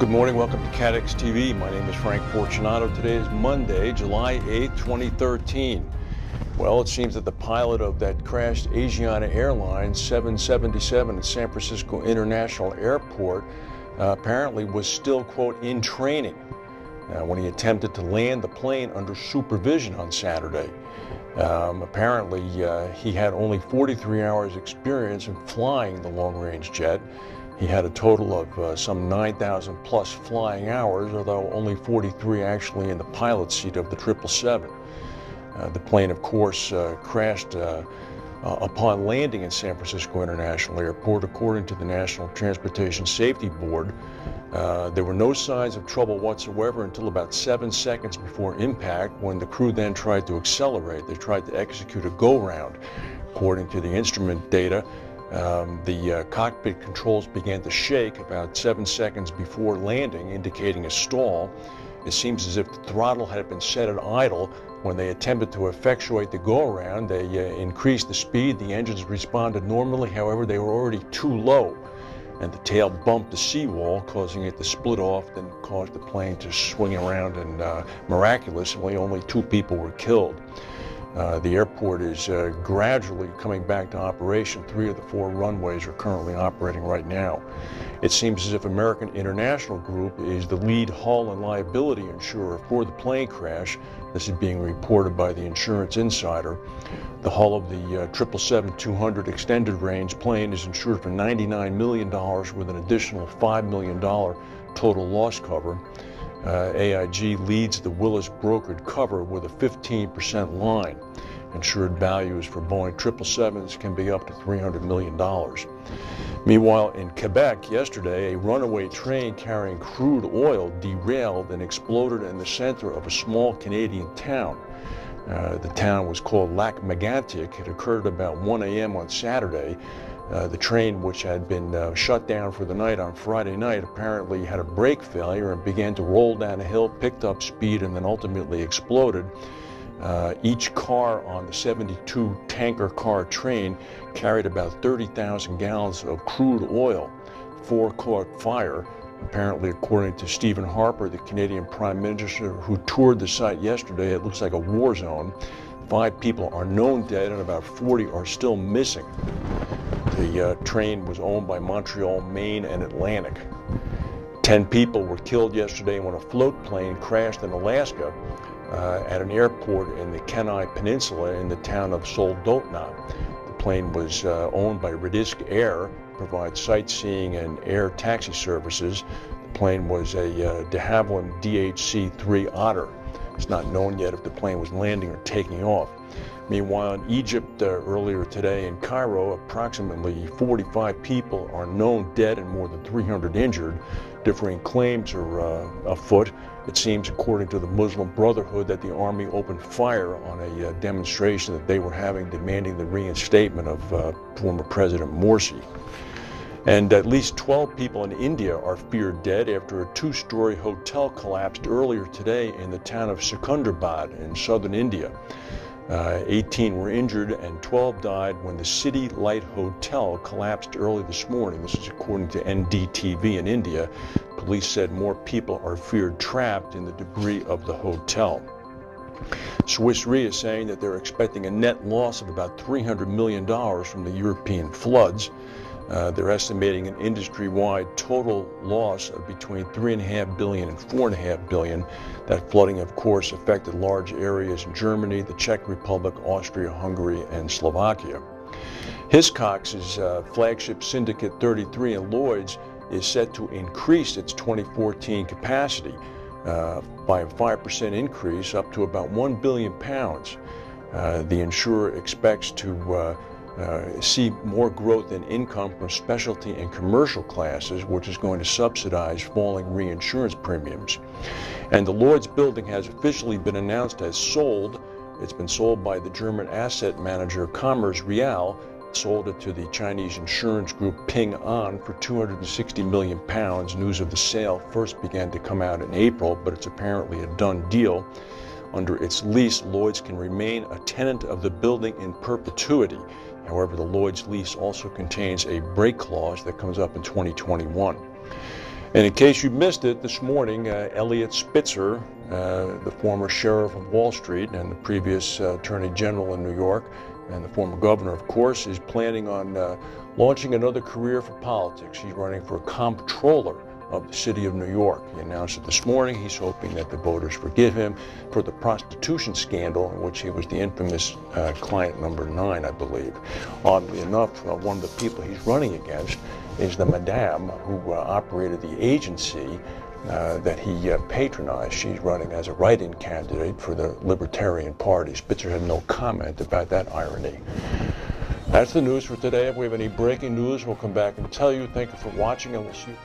Good morning, welcome to CATEX TV. My name is Frank Fortunato. Today is Monday, July 8th, 2013. Well, it seems that the pilot of that crashed Asiana Airlines 777 at San Francisco International Airport apparently was still, quote, in training when he attempted to land the plane under supervision on Saturday. Apparently, he had only 43 hours experience in flying the long-range jet. He had a total of some 9,000 plus flying hours, although only 43 actually in the pilot's seat of the 777. The plane, of course, crashed upon landing in San Francisco International Airport. According to the National Transportation Safety Board, there were no signs of trouble whatsoever until about 7 seconds before impact, when the crew then tried to accelerate. They tried to execute a go-round. According to the instrument data, the cockpit controls began to shake about 7 seconds before landing, indicating a stall. It seems as if the throttle had been set at idle. When they attempted to effectuate the go-around, they increased the speed. The engines responded normally, however, they were already too low, and the tail bumped the seawall, causing it to split off, then caused the plane to swing around, and miraculously, only 2 people were killed. The airport is gradually coming back to operation. 3 of the 4 runways are currently operating right now. It seems as if American International Group is the lead hull and liability insurer for the plane crash. This is being reported by the Insurance Insider. The hull of the 777-200 extended range plane is insured for $99 million with an additional $5 million total loss cover. AIG leads the Willis brokered cover with a 15% line. Insured values for Boeing 777s can be up to $300 million. Meanwhile, in Quebec yesterday, a runaway train carrying crude oil derailed and exploded in the center of a small Canadian town. The town was called Lac-Megantic. It occurred about 1 a.m. on Saturday. The train, which had been shut down for the night on Friday night, apparently had a brake failure and began to roll down a hill, picked up speed, and then ultimately exploded. Each car on the 72 tanker car train carried about 30,000 gallons of crude oil. 4 caught fire. Apparently, according to Stephen Harper, the Canadian Prime Minister, who toured the site yesterday, it looks like a war zone. 5 people are known dead and about 40 are still missing. The train was owned by Montreal, Maine, and Atlantic. 10 people were killed yesterday when a float plane crashed in Alaska at an airport in the Kenai Peninsula in the town of Soldotna. The plane was owned by Radisk Air, provides sightseeing and air taxi services. The plane was a de Havilland DHC-3 Otter. It's not known yet if the plane was landing or taking off. Meanwhile, in Egypt earlier today in Cairo, approximately 45 people are known dead and more than 300 injured. Differing claims are afoot. It seems, according to the Muslim Brotherhood, that the army opened fire on a demonstration that they were having demanding the reinstatement of former President Morsi. And at least 12 people in India are feared dead after a 2-story hotel collapsed earlier today in the town of Secunderabad in southern India. 18 were injured and 12 died when the City Light Hotel collapsed early this morning. This is according to NDTV in India. Police said more people are feared trapped in the debris of the hotel. Swiss Re is saying that they're expecting a net loss of about $300 million from the European floods. They're estimating an industry-wide total loss of between $3.5 billion and $4.5 billion. That flooding, of course, affected large areas in Germany, the Czech Republic, Austria, Hungary, and Slovakia. Hiscox's flagship Syndicate 33 in Lloyd's is set to increase its 2014 capacity by a 5% increase up to about £1 billion. The insurer expects to see more growth in income from specialty and commercial classes, which is going to subsidize falling reinsurance premiums. And the Lloyd's building has officially been announced as sold. It's been sold by the German asset manager Commerz Real. Sold it to the Chinese insurance group Ping An for £260 million. News of the sale first began to come out in April, but it's apparently a done deal. Under its lease, Lloyd's can remain a tenant of the building in perpetuity. However, the Lloyd's lease also contains a break clause that comes up in 2021. And in case you missed it, this morning, Elliot Spitzer, the former sheriff of Wall Street and the previous attorney general in New York, and the former governor, of course, is planning on launching another career for politics. He's running for comptroller of the city of New York. He announced it this morning. He's hoping that the voters forgive him for the prostitution scandal in which he was the infamous client number 9, I believe. Oddly enough, one of the people he's running against is the madame who operated the agency that he patronized. She's running as a write-in candidate for the Libertarian Party. Spitzer had no comment about that irony. That's the news for today. If we have any breaking news, we'll come back and tell you. Thank you for watching, and we'll see you.